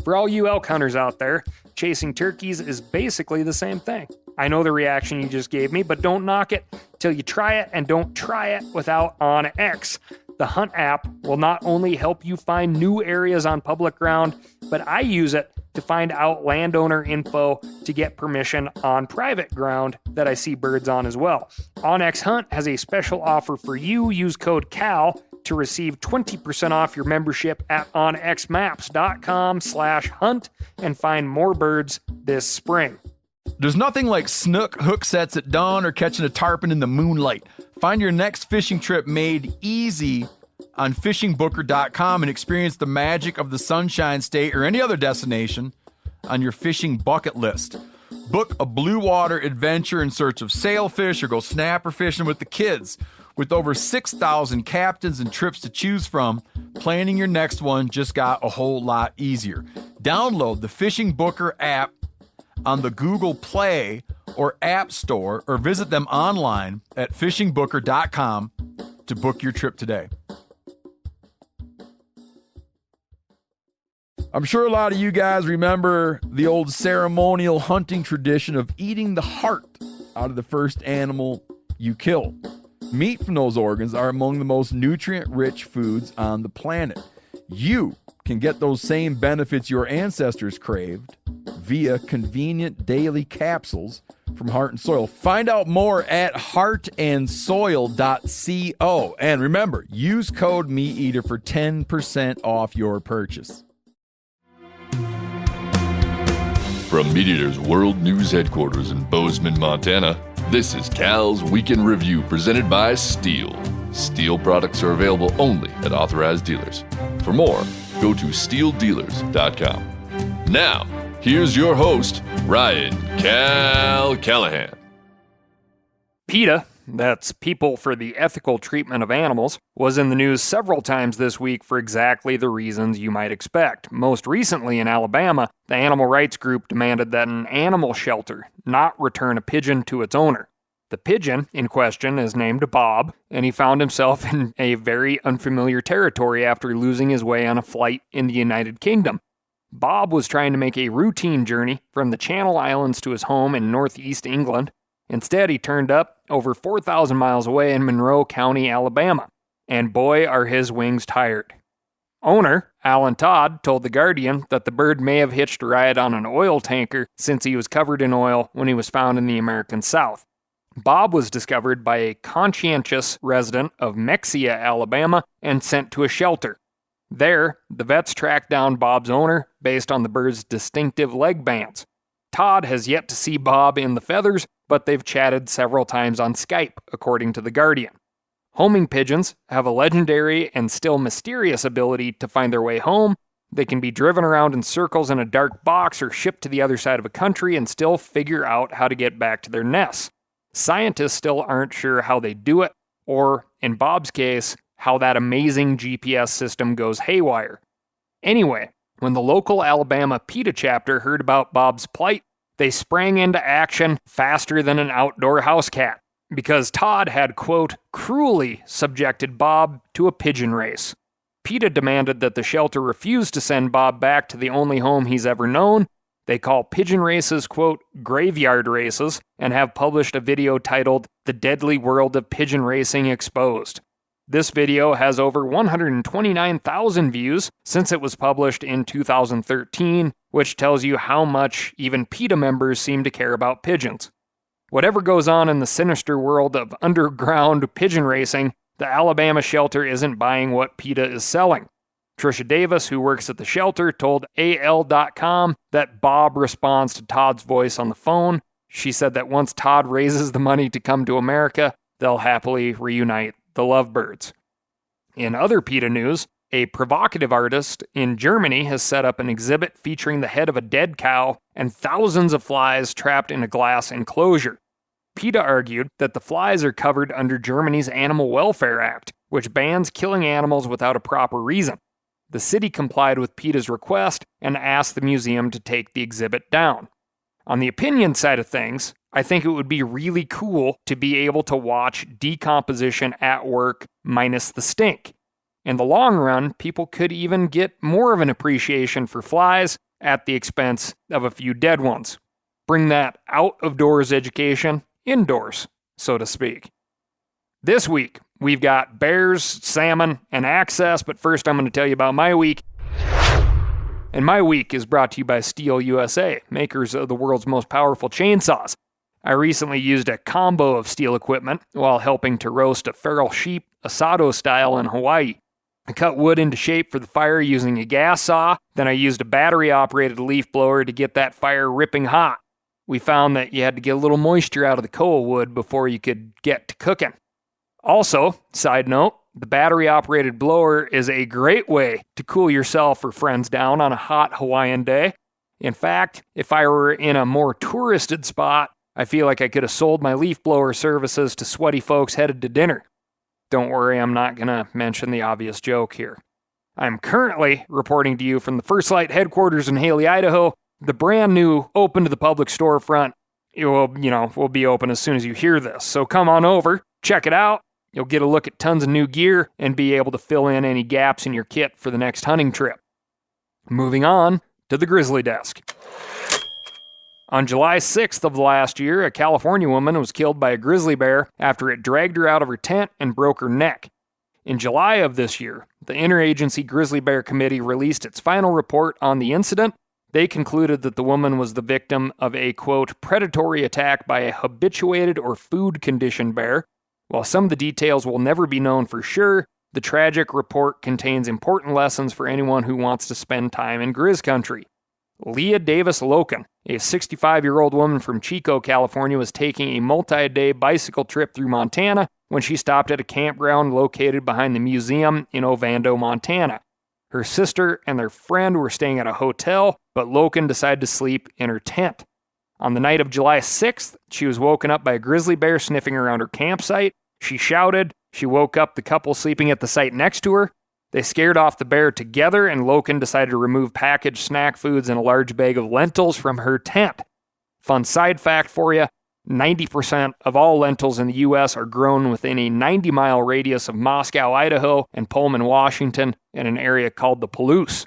For all you elk hunters out there, chasing turkeys is basically the same thing. I know the reaction you just gave me, but don't knock it till you try it, and don't try it without OnX. The Hunt app will not only help you find new areas on public ground, but I use it to find out landowner info to get permission on private ground that I see birds on as well. OnX Hunt has a special offer for you. Use code CAL to receive 20% off your membership at onxmaps.com/hunt and find more birds this spring. There's nothing like snook hook sets at dawn or catching a tarpon in the moonlight. Find your next fishing trip made easy on fishingbooker.com and experience the magic of the Sunshine State or any other destination on your fishing bucket list. Book a blue water adventure in search of sailfish or go snapper fishing with the kids. With over 6,000 captains and trips to choose from, planning your next one just got a whole lot easier. Download the Fishing Booker app on the Google Play or App Store, or visit them online at fishingbooker.com to book your trip today. I'm sure a lot of you guys remember the old ceremonial hunting tradition of eating the heart out of the first animal you kill. Meat from those organs are among the most nutrient-rich foods on the planet. You can get those same benefits your ancestors craved via convenient daily capsules from Heart and Soil. Find out more at heartandsoil.co. And remember, use code MeatEater for 10% off your purchase. From MeatEater's World News Headquarters in Bozeman, Montana, this is Cal's Weekend Review presented by Steel. Steel products are available only at authorized dealers. For more, go to steeldealers.com. Now, here's your host, Ryan Cal Callahan. PETA, that's People for the Ethical Treatment of Animals, was in the news several times this week for exactly the reasons you might expect. Most recently in Alabama, the animal rights group demanded that an animal shelter not return a pigeon to its owner. The pigeon in question is named Bob, and he found himself in a very unfamiliar territory after losing his way on a flight in the United Kingdom. Bob was trying to make a routine journey from the Channel Islands to his home in northeast England. Instead, he turned up over 4,000 miles away in Monroe County, Alabama. And boy, are his wings tired. Owner, Alan Todd, told The Guardian that the bird may have hitched a ride on an oil tanker since he was covered in oil when he was found in the American South. Bob was discovered by a conscientious resident of Mexia, Alabama, and sent to a shelter. There, the vets tracked down Bob's owner based on the bird's distinctive leg bands. Todd has yet to see Bob in the feathers, but they've chatted several times on Skype, according to The Guardian. Homing pigeons have a legendary and still mysterious ability to find their way home. They can be driven around in circles in a dark box or shipped to the other side of a country and still figure out how to get back to their nests. Scientists still aren't sure how they do it, or, in Bob's case, how that amazing GPS system goes haywire. Anyway, when the local Alabama PETA chapter heard about Bob's plight, they sprang into action faster than an outdoor house cat, because Todd had, quote, cruelly subjected Bob to a pigeon race. PETA demanded that the shelter refuse to send Bob back to the only home he's ever known. They call pigeon races, quote, graveyard races, and have published a video titled The Deadly World of Pigeon Racing Exposed. This video has over 129,000 views since it was published in 2013, which tells you how much even PETA members seem to care about pigeons. Whatever goes on in the sinister world of underground pigeon racing, the Alabama shelter isn't buying what PETA is selling. Trisha Davis, who works at the shelter, told AL.com that Bob responds to Todd's voice on the phone. She said that once Todd raises the money to come to America, they'll happily reunite the lovebirds. In other PETA news, a provocative artist in Germany has set up an exhibit featuring the head of a dead cow and thousands of flies trapped in a glass enclosure. PETA argued that the flies are covered under Germany's Animal Welfare Act, which bans killing animals without a proper reason. The city complied with PETA's request and asked the museum to take the exhibit down. On the opinion side of things, I think it would be really cool to be able to watch decomposition at work minus the stink. In the long run, people could even get more of an appreciation for flies, at the expense of a few dead ones. Bring that out-of-doors education indoors, so to speak. This week, we've got bears, salmon, and access, but first I'm going to tell you about my week. And my week is brought to you by Steel USA, makers of the world's most powerful chainsaws. I recently used a combo of steel equipment while helping to roast a feral sheep asado style in Hawaii. I cut wood into shape for the fire using a gas saw, then I used a battery-operated leaf blower to get that fire ripping hot. We found that you had to get a little moisture out of the koa wood before you could get to cooking. Also, side note, the battery-operated blower is a great way to cool yourself or friends down on a hot Hawaiian day. In fact, if I were in a more touristed spot, I feel like I could have sold my leaf blower services to sweaty folks headed to dinner. Don't worry, I'm not going to mention the obvious joke here. I'm currently reporting to you from the First Light headquarters in Haley, Idaho. The brand new open to the public storefront will be open as soon as you hear this. So come on over, check it out. You'll get a look at tons of new gear and be able to fill in any gaps in your kit for the next hunting trip. Moving on to the grizzly desk. On July 6th of last year, a California woman was killed by a grizzly bear after it dragged her out of her tent and broke her neck. In July of this year, the Interagency Grizzly Bear Committee released its final report on the incident. They concluded that the woman was the victim of a, quote, predatory attack by a habituated or food-conditioned bear. While some of the details will never be known for sure, the tragic report contains important lessons for anyone who wants to spend time in Grizz country. Leah Davis Loken, a 65-year-old woman from Chico, California, was taking a multi-day bicycle trip through Montana when she stopped at a campground located behind the museum in Ovando, Montana. Her sister and their friend were staying at a hotel, but Loken decided to sleep in her tent. On the night of July 6th, she was woken up by a grizzly bear sniffing around her campsite. She shouted. She woke up the couple sleeping at the site next to her. They scared off the bear together, and Loken decided to remove packaged snack foods and a large bag of lentils from her tent. Fun side fact for you, 90% of all lentils in the U.S. are grown within a 90-mile radius of Moscow, Idaho, and Pullman, Washington, in an area called the Palouse.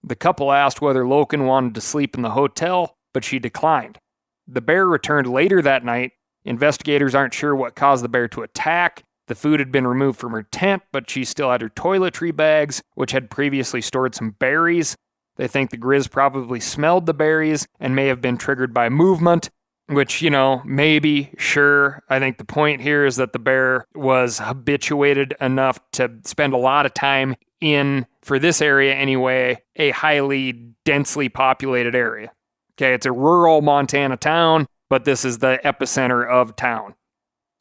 The couple asked whether Loken wanted to sleep in the hotel, but she declined. The bear returned later that night. Investigators aren't sure what caused the bear to attack. The food had been removed from her tent, but she still had her toiletry bags, which had previously stored some berries. They think the Grizz probably smelled the berries and may have been triggered by movement, which, maybe, sure. I think the point here is that the bear was habituated enough to spend a lot of time in, for this area anyway, a highly densely populated area. Okay, it's a rural Montana town, but this is the epicenter of town.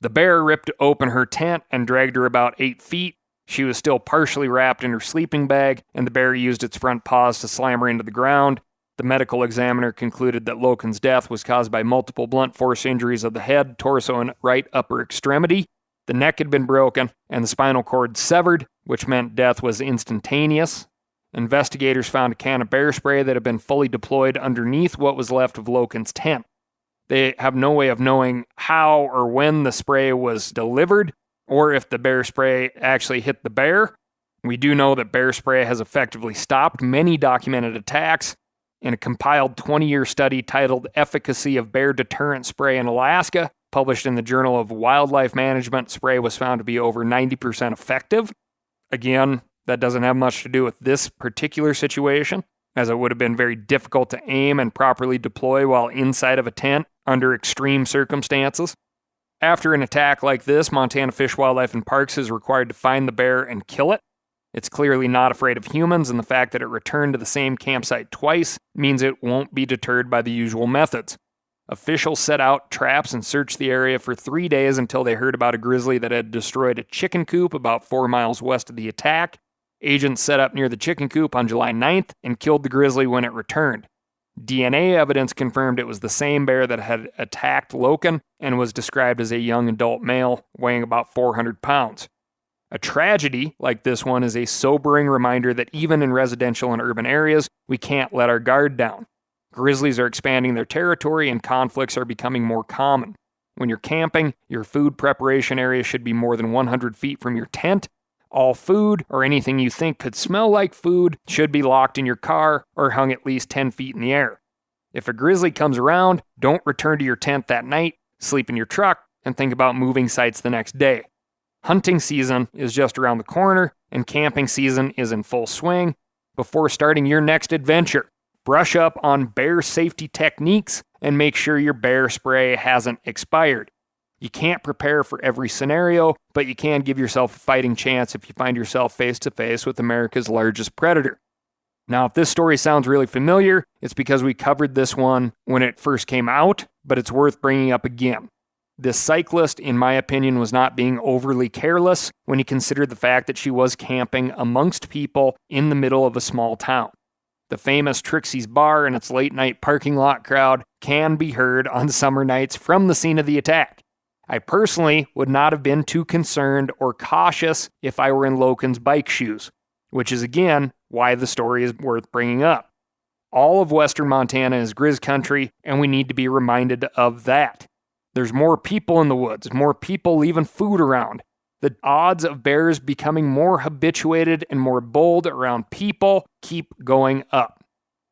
The bear ripped open her tent and dragged her about 8 feet. She was still partially wrapped in her sleeping bag, and the bear used its front paws to slam her into the ground. The medical examiner concluded that Loken's death was caused by multiple blunt force injuries of the head, torso, and right upper extremity. The neck had been broken, and the spinal cord severed, which meant death was instantaneous. Investigators found a can of bear spray that had been fully deployed underneath what was left of Loken's tent. They have no way of knowing how or when the spray was delivered, or if the bear spray actually hit the bear. We do know that bear spray has effectively stopped many documented attacks. In a compiled 20-year study titled Efficacy of Bear Deterrent Spray in Alaska, published in the Journal of Wildlife Management, spray was found to be over 90% effective. Again, that doesn't have much to do with this particular situation, as it would have been very difficult to aim and properly deploy while inside of a tent under extreme circumstances. After an attack like this, Montana Fish, Wildlife, and Parks is required to find the bear and kill it. It's clearly not afraid of humans, and the fact that it returned to the same campsite twice means it won't be deterred by the usual methods. Officials set out traps and searched the area for 3 days until they heard about a grizzly that had destroyed a chicken coop about 4 miles west of the attack. Agents set up near the chicken coop on July 9th and killed the grizzly when it returned. DNA evidence confirmed it was the same bear that had attacked Loken and was described as a young adult male weighing about 400 pounds. A tragedy like this one is a sobering reminder that even in residential and urban areas, we can't let our guard down. Grizzlies are expanding their territory and conflicts are becoming more common. When you're camping, your food preparation area should be more than 100 feet from your tent. All food, or anything you think could smell like food, should be locked in your car or hung at least 10 feet in the air. If a grizzly comes around, don't return to your tent that night, sleep in your truck, and think about moving sites the next day. Hunting season is just around the corner, and camping season is in full swing. Before starting your next adventure, brush up on bear safety techniques and make sure your bear spray hasn't expired. You can't prepare for every scenario, but you can give yourself a fighting chance if you find yourself face to face with America's largest predator. Now, if this story sounds really familiar, it's because we covered this one when it first came out, but it's worth bringing up again. This cyclist, in my opinion, was not being overly careless when you consider the fact that she was camping amongst people in the middle of a small town. The famous Trixie's Bar and its late-night parking lot crowd can be heard on summer nights from the scene of the attack. I personally would not have been too concerned or cautious if I were in Loken's bike shoes, which is again why the story is worth bringing up. All of western Montana is grizz country, and we need to be reminded of that. There's more people in the woods, more people leaving food around. The odds of bears becoming more habituated and more bold around people keep going up.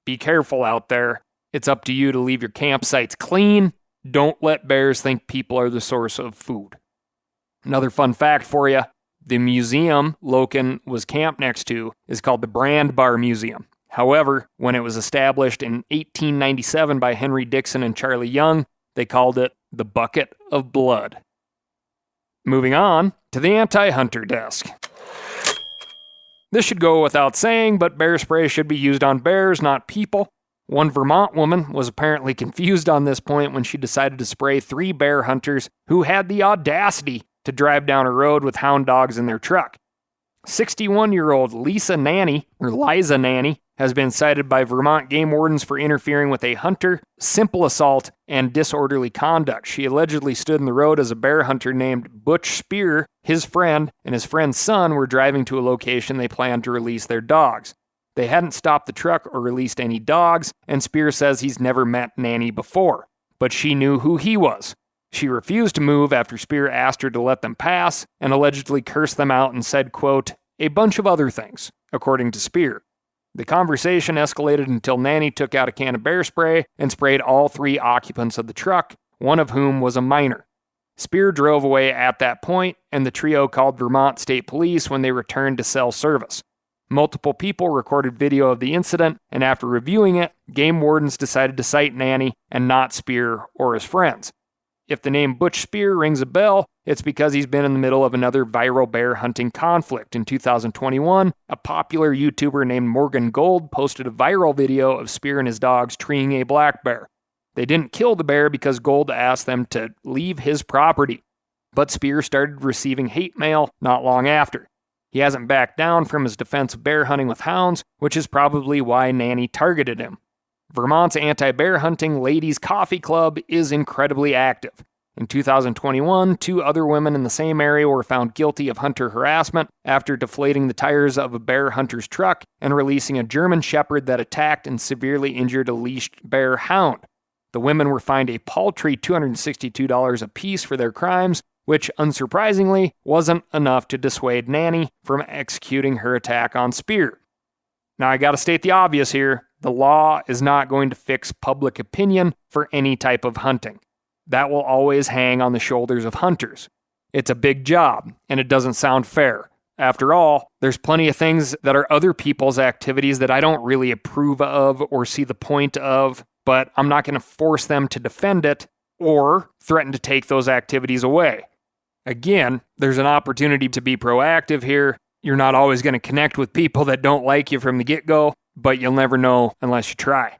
Be careful out there. It's up to you to leave your campsites clean. Don't let bears think people are the source of food. Another fun fact for you, the museum Loken was camped next to is called the Brand Bar Museum. However, when it was established in 1897 by Henry Dixon and Charlie Young, they called it the Bucket of Blood. Moving on to the anti-hunter desk. This should go without saying, but bear spray should be used on bears, not people. One Vermont woman was apparently confused on this point when she decided to spray 3 bear hunters who had the audacity to drive down a road with hound dogs in their truck. 61-year-old Liza Nanny has been cited by Vermont game wardens for interfering with a hunter, simple assault, and disorderly conduct. She allegedly stood in the road as a bear hunter named Butch Spear, his friend, and his friend's son were driving to a location they planned to release their dogs. They hadn't stopped the truck or released any dogs, and Spear says he's never met Nanny before, but she knew who he was. She refused to move after Spear asked her to let them pass, and allegedly cursed them out and said, quote, a bunch of other things, according to Spear. The conversation escalated until Nanny took out a can of bear spray and sprayed all 3 occupants of the truck, one of whom was a minor. Spear drove away at that point, and the trio called Vermont State Police when they returned to cell service. Multiple people recorded video of the incident, and after reviewing it, game wardens decided to cite Nanny and not Spear or his friends. If the name Butch Spear rings a bell, it's because he's been in the middle of another viral bear hunting conflict. In 2021, a popular YouTuber named Morgan Gold posted a viral video of Spear and his dogs treeing a black bear. They didn't kill the bear because Gold asked them to leave his property, but Spear started receiving hate mail not long after. He hasn't backed down from his defense of bear hunting with hounds, which is probably why Nanny targeted him. Vermont's anti-bear hunting Ladies Coffee Club is incredibly active. In 2021, 2 other women in the same area were found guilty of hunter harassment after deflating the tires of a bear hunter's truck and releasing a German shepherd that attacked and severely injured a leashed bear hound. The women were fined a paltry $262 apiece for their crimes, which, unsurprisingly, wasn't enough to dissuade Nanny from executing her attack on Spear. Now, I gotta state the obvious here. The law is not going to fix public opinion for any type of hunting. That will always hang on the shoulders of hunters. It's a big job, and it doesn't sound fair. After all, there's plenty of things that are other people's activities that I don't really approve of or see the point of, but I'm not going to force them to defend it or threaten to take those activities away. Again, there's an opportunity to be proactive here. You're not always going to connect with people that don't like you from the get-go, but you'll never know unless you try.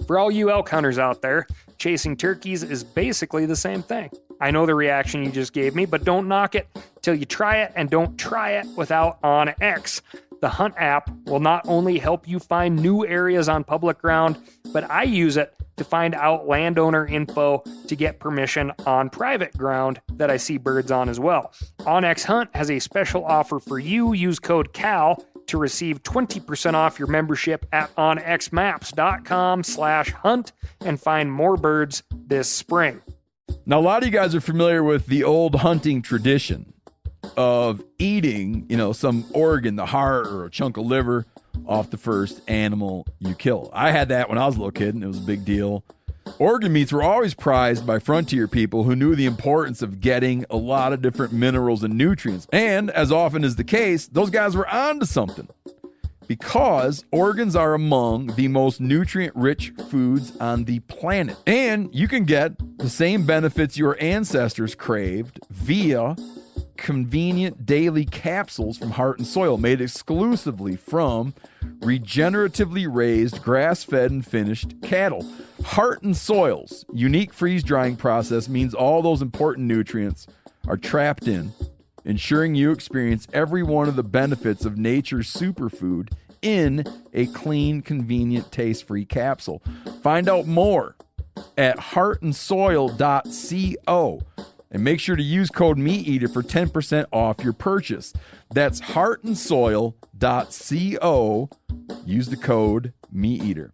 For all you elk hunters out there, chasing turkeys is basically the same thing. I know the reaction you just gave me, but don't knock it till you try it, and don't try it without OnX. The Hunt app will not only help you find new areas on public ground, but I use it to find out landowner info to get permission on private ground that I see birds on as well. OnX Hunt has a special offer for you. Use code CAL to receive 20% off your membership at onxmaps.com/hunt and find more birds this spring. Now, a lot of you guys are familiar with the old hunting tradition of eating, some organ, the heart or a chunk of liver off the first animal you kill. I had that when I was a little kid, and it was a big deal. Organ meats were always prized by frontier people who knew the importance of getting a lot of different minerals and nutrients. And as often is the case, those guys were onto something, because organs are among the most nutrient-rich foods on the planet. And you can get the same benefits your ancestors craved via convenient daily capsules from Heart and Soil, made exclusively from regeneratively raised, grass-fed, and finished cattle. Heart and Soil's unique freeze-drying process means all those important nutrients are trapped in, ensuring you experience every one of the benefits of nature's superfood in a clean, convenient, taste-free capsule. Find out more at heartandsoil.co. And make sure to use code MeatEater for 10% off your purchase. That's heartandsoil.co. Use the code MeatEater.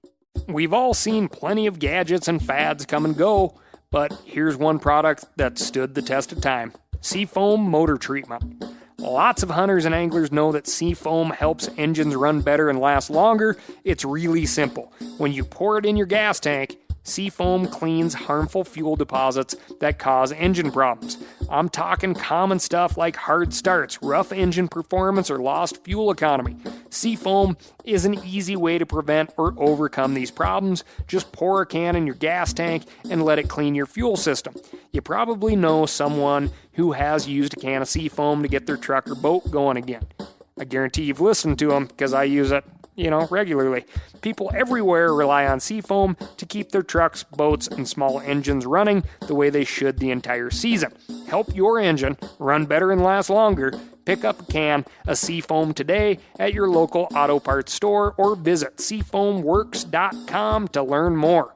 We've all seen plenty of gadgets and fads come and go, but here's one product that stood the test of time: Seafoam Motor Treatment. Lots of hunters and anglers know that Seafoam helps engines run better and last longer. It's really simple. When you pour it in your gas tank, Seafoam cleans harmful fuel deposits that cause engine problems. I'm talking common stuff like hard starts, rough engine performance, or lost fuel economy. Seafoam is an easy way to prevent or overcome these problems. Just pour a can in your gas tank and let it clean your fuel system. You probably know someone who has used a can of Seafoam to get their truck or boat going again. I guarantee you've listened to them, because I use it regularly. People everywhere rely on Seafoam to keep their trucks, boats, and small engines running the way they should the entire season. Help your engine run better and last longer. Pick up a can of Seafoam today at your local auto parts store, or visit seafoamworks.com to learn more.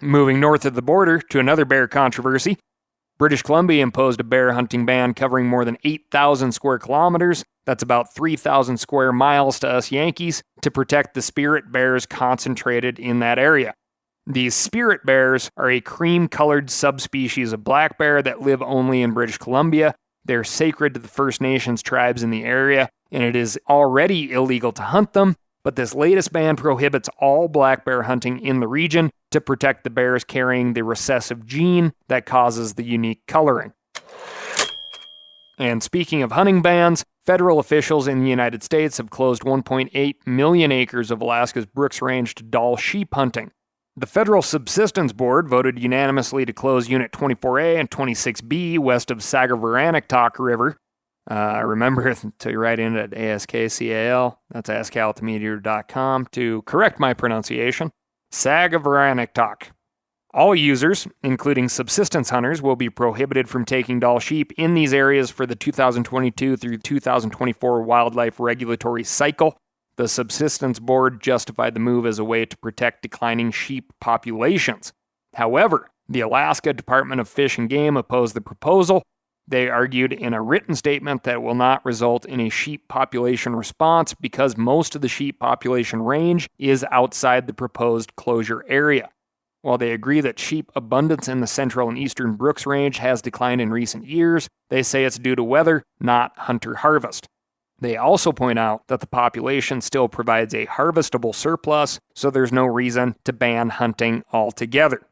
Moving north of the border to another bear controversy, British Columbia imposed a bear hunting ban covering more than 8,000 square kilometers, that's about 3,000 square miles to us Yankees, to protect the spirit bears concentrated in that area. These spirit bears are a cream-colored subspecies of black bear that live only in British Columbia. They're sacred to the First Nations tribes in the area, and it is already illegal to hunt them, but this latest ban prohibits all black bear hunting in the region to protect the bears carrying the recessive gene that causes the unique coloring. And speaking of hunting bans, federal officials in the United States have closed 1.8 million acres of Alaska's Brooks Range to Dall sheep hunting. The Federal Subsistence Board voted unanimously to close Unit 24A and 26B west of Sagavanirktok River. Remember to write in at ASKCAL, that's askal@meteor.com, to correct my pronunciation. Sagavanirktok. All users, including subsistence hunters, will be prohibited from taking Dall sheep in these areas for the 2022 through 2024 wildlife regulatory cycle. The Subsistence Board justified the move as a way to protect declining sheep populations. However, the Alaska Department of Fish and Game opposed the proposal. They argued in a written statement that it will not result in a sheep population response because most of the sheep population range is outside the proposed closure area. While they agree that sheep abundance in the central and eastern Brooks Range has declined in recent years, they say it's due to weather, not hunter harvest. They also point out that the population still provides a harvestable surplus, so there's no reason to ban hunting altogether.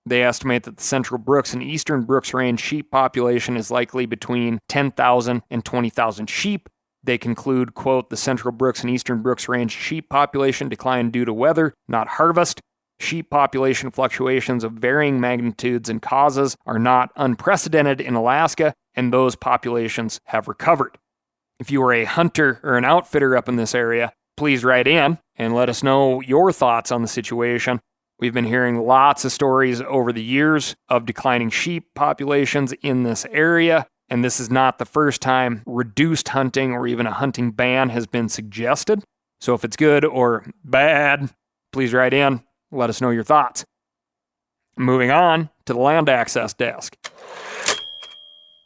They estimate that the central Brooks and eastern Brooks Range sheep population is likely between 10,000 and 20,000 sheep. They conclude, quote, the central Brooks and eastern Brooks Range sheep population declined due to weather, not harvest. Sheep population fluctuations of varying magnitudes and causes are not unprecedented in Alaska, and those populations have recovered. If you are a hunter or an outfitter up in this area, please write in and let us know your thoughts on the situation. We've been hearing lots of stories over the years of declining sheep populations in this area, and this is not the first time reduced hunting or even a hunting ban has been suggested. So if it's good or bad, please write in. Let us know your thoughts. Moving on to the land access desk.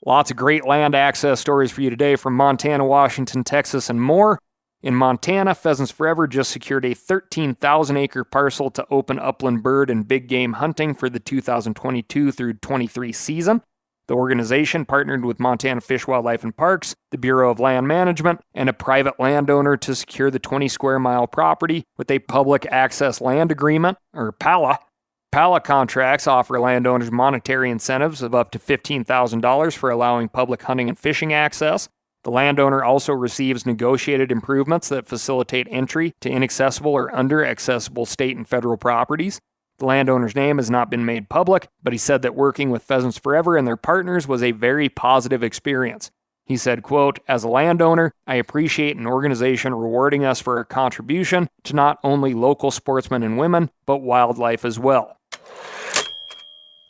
Lots of great land access stories for you today from Montana, Washington, Texas, and more. In Montana, Pheasants Forever just secured a 13,000-acre parcel to open upland bird and big game hunting for the 2022 through 23 season. The organization partnered with Montana Fish, Wildlife, and Parks, the Bureau of Land Management, and a private landowner to secure the 20-square-mile property with a Public Access Land Agreement, or PALA. PALA contracts offer landowners monetary incentives of up to $15,000 for allowing public hunting and fishing access. The landowner also receives negotiated improvements that facilitate entry to inaccessible or under-accessible state and federal properties. The landowner's name has not been made public, but he said that working with Pheasants Forever and their partners was a very positive experience. He said, quote, "As a landowner, I appreciate an organization rewarding us for our contribution to not only local sportsmen and women, but wildlife as well."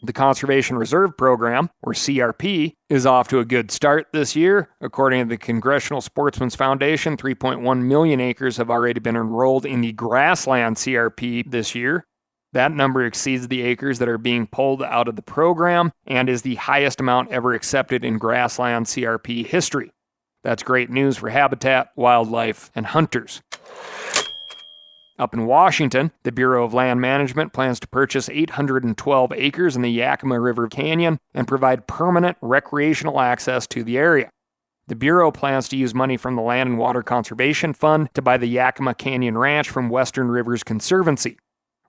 The Conservation Reserve Program, or CRP, is off to a good start this year. According to the Congressional Sportsmen's Foundation, 3.1 million acres have already been enrolled in the grassland CRP this year. That number exceeds the acres that are being pulled out of the program and is the highest amount ever accepted in grassland CRP history. That's great news for habitat, wildlife, and hunters. Up in Washington, the Bureau of Land Management plans to purchase 812 acres in the Yakima River Canyon and provide permanent recreational access to the area. The Bureau plans to use money from the Land and Water Conservation Fund to buy the Yakima Canyon Ranch from Western Rivers Conservancy.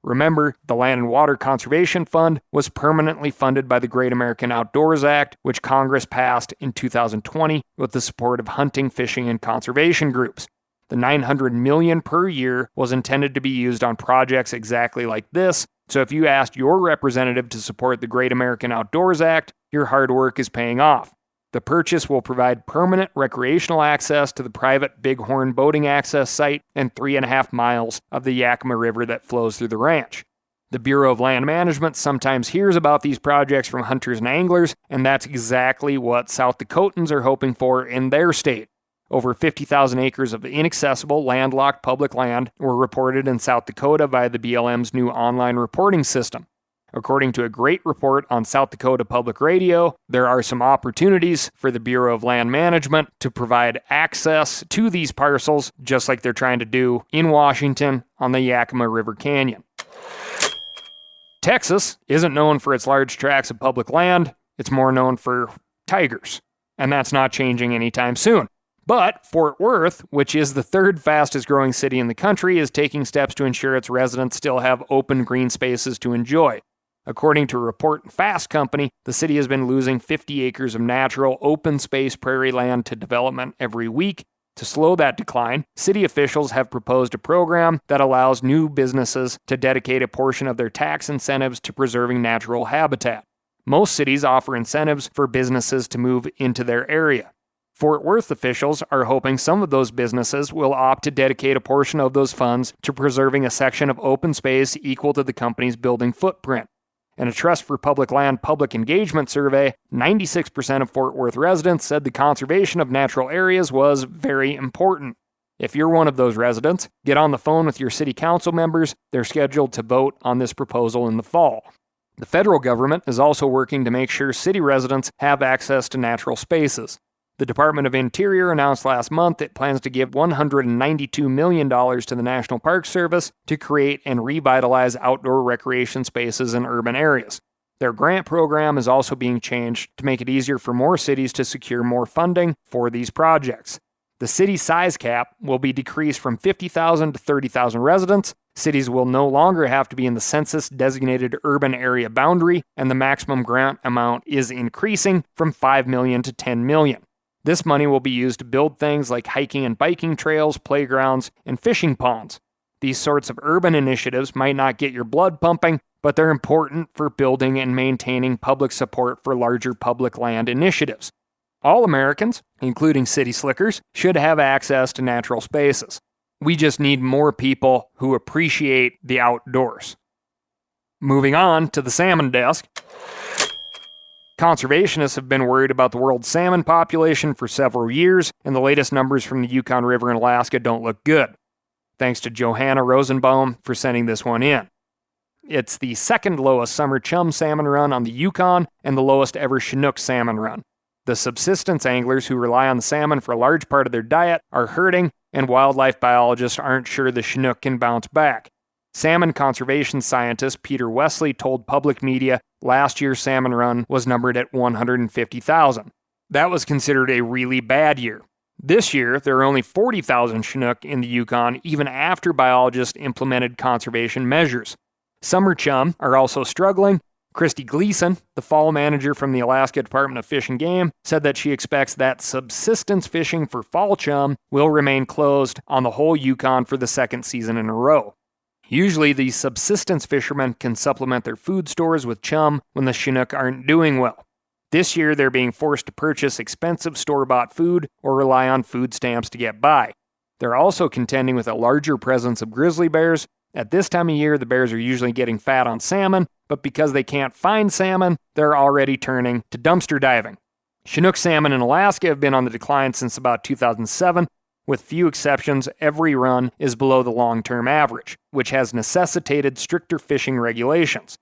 Remember, the Land and Water Conservation Fund was permanently funded by the Great American Outdoors Act, which Congress passed in 2020 with the support of hunting, fishing, and conservation groups. The $900 million per year was intended to be used on projects exactly like this, so if you asked your representative to support the Great American Outdoors Act, your hard work is paying off. The purchase will provide permanent recreational access to the private Bighorn boating access site and 3.5 miles of the Yakima River that flows through the ranch. The Bureau of Land Management sometimes hears about these projects from hunters and anglers, and that's exactly what South Dakotans are hoping for in their state. Over 50,000 acres of inaccessible, landlocked public land were reported in South Dakota via the BLM's new online reporting system. According to a great report on South Dakota Public Radio, there are some opportunities for the Bureau of Land Management to provide access to these parcels, just like they're trying to do in Washington on the Yakima River Canyon. Texas isn't known for its large tracts of public land, it's more known for tigers, and that's not changing anytime soon. But Fort Worth, which is the third fastest growing city in the country, is taking steps to ensure its residents still have open green spaces to enjoy. According to Report and Fast Company, the city has been losing 50 acres of natural open space prairie land to development every week. To slow that decline, city officials have proposed a program that allows new businesses to dedicate a portion of their tax incentives to preserving natural habitat. Most cities offer incentives for businesses to move into their area. Fort Worth officials are hoping some of those businesses will opt to dedicate a portion of those funds to preserving a section of open space equal to the company's building footprint. In a Trust for Public Land public engagement survey, 96% of Fort Worth residents said the conservation of natural areas was very important. If you're one of those residents, get on the phone with your city council members. They're scheduled to vote on this proposal in the fall. The federal government is also working to make sure city residents have access to natural spaces. The Department of Interior announced last month it plans to give $192 million to the National Park Service to create and revitalize outdoor recreation spaces in urban areas. Their grant program is also being changed to make it easier for more cities to secure more funding for these projects. The city size cap will be decreased from 50,000 to 30,000 residents. Cities will no longer have to be in the census-designated urban area boundary, and the maximum grant amount is increasing from $5 million to $10 million. This money will be used to build things like hiking and biking trails, playgrounds, and fishing ponds. These sorts of urban initiatives might not get your blood pumping, but they're important for building and maintaining public support for larger public land initiatives. All Americans, including city slickers, should have access to natural spaces. We just need more people who appreciate the outdoors. Moving on to the salmon desk. Conservationists have been worried about the world's salmon population for several years, and the latest numbers from the Yukon River in Alaska don't look good. Thanks to Johanna Rosenbaum for sending this one in. It's the second lowest summer chum salmon run on the Yukon and the lowest ever Chinook salmon run. The subsistence anglers who rely on the salmon for a large part of their diet are hurting, and wildlife biologists aren't sure the Chinook can bounce back. Salmon conservation scientist Peter Wesley told public media last year's salmon run was numbered at 150,000. That was considered a really bad year. This year, there are only 40,000 Chinook in the Yukon, even after biologists implemented conservation measures. Summer chum are also struggling. Christy Gleason, the fall manager from the Alaska Department of Fish and Game, said that she expects that subsistence fishing for fall chum will remain closed on the whole Yukon for the second season in a row. Usually, these subsistence fishermen can supplement their food stores with chum when the Chinook aren't doing well. This year, they're being forced to purchase expensive store-bought food or rely on food stamps to get by. They're also contending with a larger presence of grizzly bears. At this time of year, the bears are usually getting fat on salmon, but because they can't find salmon, they're already turning to dumpster diving. Chinook salmon in Alaska have been on the decline since about 2007. With few exceptions, every run is below the long-term average, which has necessitated stricter fishing regulations.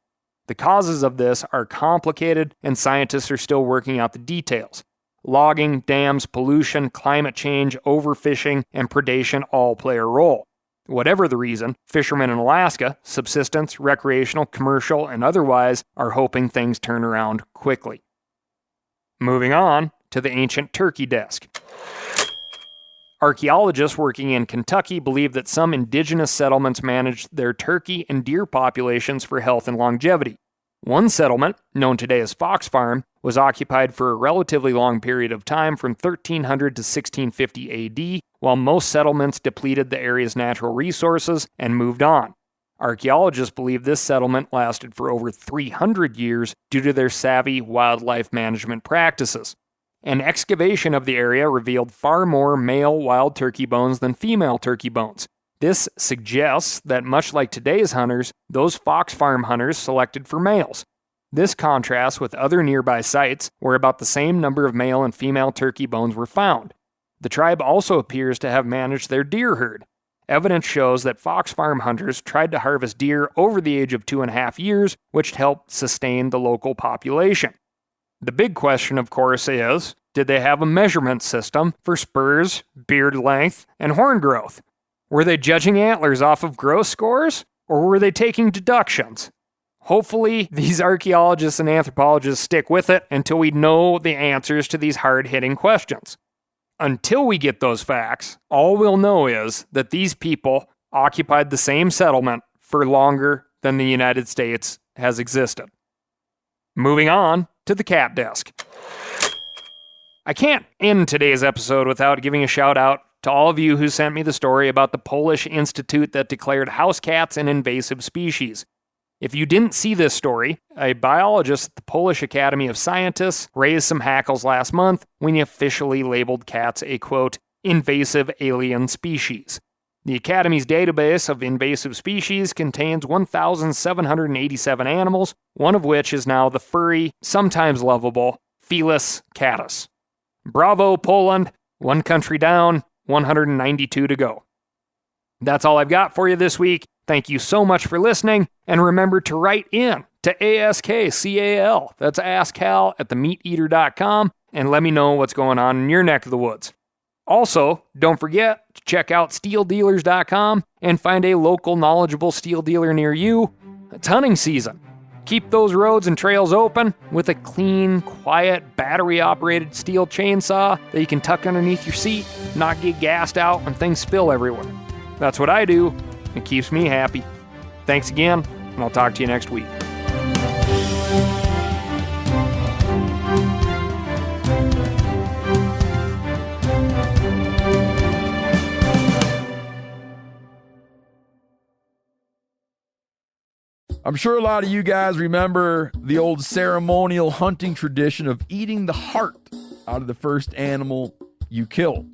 The causes of this are complicated, and scientists are still working out the details. Logging, dams, pollution, climate change, overfishing, and predation all play a role. Whatever the reason, fishermen in Alaska, subsistence, recreational, commercial, and otherwise, are hoping things turn around quickly. Moving on to the ancient turkey desk. Archaeologists working in Kentucky believe that some indigenous settlements managed their turkey and deer populations for health and longevity. One settlement, known today as Fox Farm, was occupied for a relatively long period of time from 1300 to 1650 AD, while most settlements depleted the area's natural resources and moved on. Archaeologists believe this settlement lasted for over 300 years due to their savvy wildlife management practices. An excavation of the area revealed far more male wild turkey bones than female turkey bones. This suggests that much like today's hunters, those Fox Farm hunters selected for males. This contrasts with other nearby sites where about the same number of male and female turkey bones were found. The tribe also appears to have managed their deer herd. Evidence shows that Fox Farm hunters tried to harvest deer over the age of 2.5 years, which helped sustain the local population. The big question, of course, is, did they have a measurement system for spurs, beard length, and horn growth? Were they judging antlers off of gross scores, or were they taking deductions? Hopefully, these archaeologists and anthropologists stick with it until we know the answers to these hard-hitting questions. Until we get those facts, all we'll know is that these people occupied the same settlement for longer than the United States has existed. Moving on to the cat desk. I can't end today's episode without giving a shout out to all of you who sent me the story about the Polish institute that declared house cats an invasive species. If you didn't see this story, a biologist at the Polish Academy of Scientists raised some hackles last month when he officially labeled cats a, quote, invasive alien species. The Academy's database of invasive species contains 1,787 animals, one of which is now the furry, sometimes lovable, Felis catus. Bravo, Poland! One country down, 192 to go. That's all I've got for you this week. Thank you so much for listening, and remember to write in to ASKCAL, that's AskCal at themeateater.com, and let me know what's going on in your neck of the woods. Also, don't forget to check out SteelDealers.com and find a local knowledgeable steel dealer near you. It's hunting season. Keep those roads and trails open with a clean, quiet, battery-operated steel chainsaw that you can tuck underneath your seat, not get gassed out when things spill everywhere. That's what I do. It keeps me happy. Thanks again, and I'll talk to you next week. I'm sure a lot of you guys remember the old ceremonial hunting tradition of eating the heart out of the first animal you kill.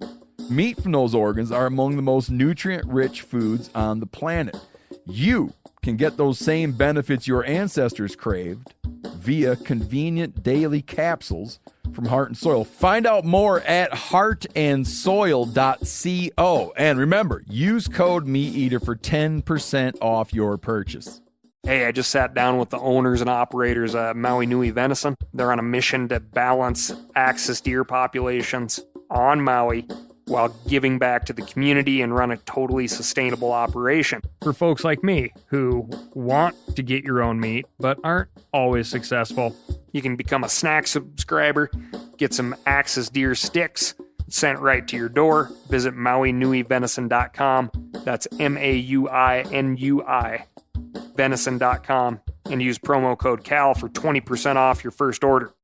Meat from those organs are among the most nutrient-rich foods on the planet. You can get those same benefits your ancestors craved via convenient daily capsules from Heart and Soil. Find out more at heartandsoil.co. And remember, use code MeatEater for 10% off your purchase. Hey, I just sat down with the owners and operators of Maui Nui Venison. They're on a mission to balance axis deer populations on Maui while giving back to the community and run a totally sustainable operation. For folks like me who want to get your own meat but aren't always successful, you can become a snack subscriber, get some axis deer sticks sent right to your door. Visit MauiNuiVenison.com. That's MAUINUI venison.com and use promo code CAL for 20% off your first order.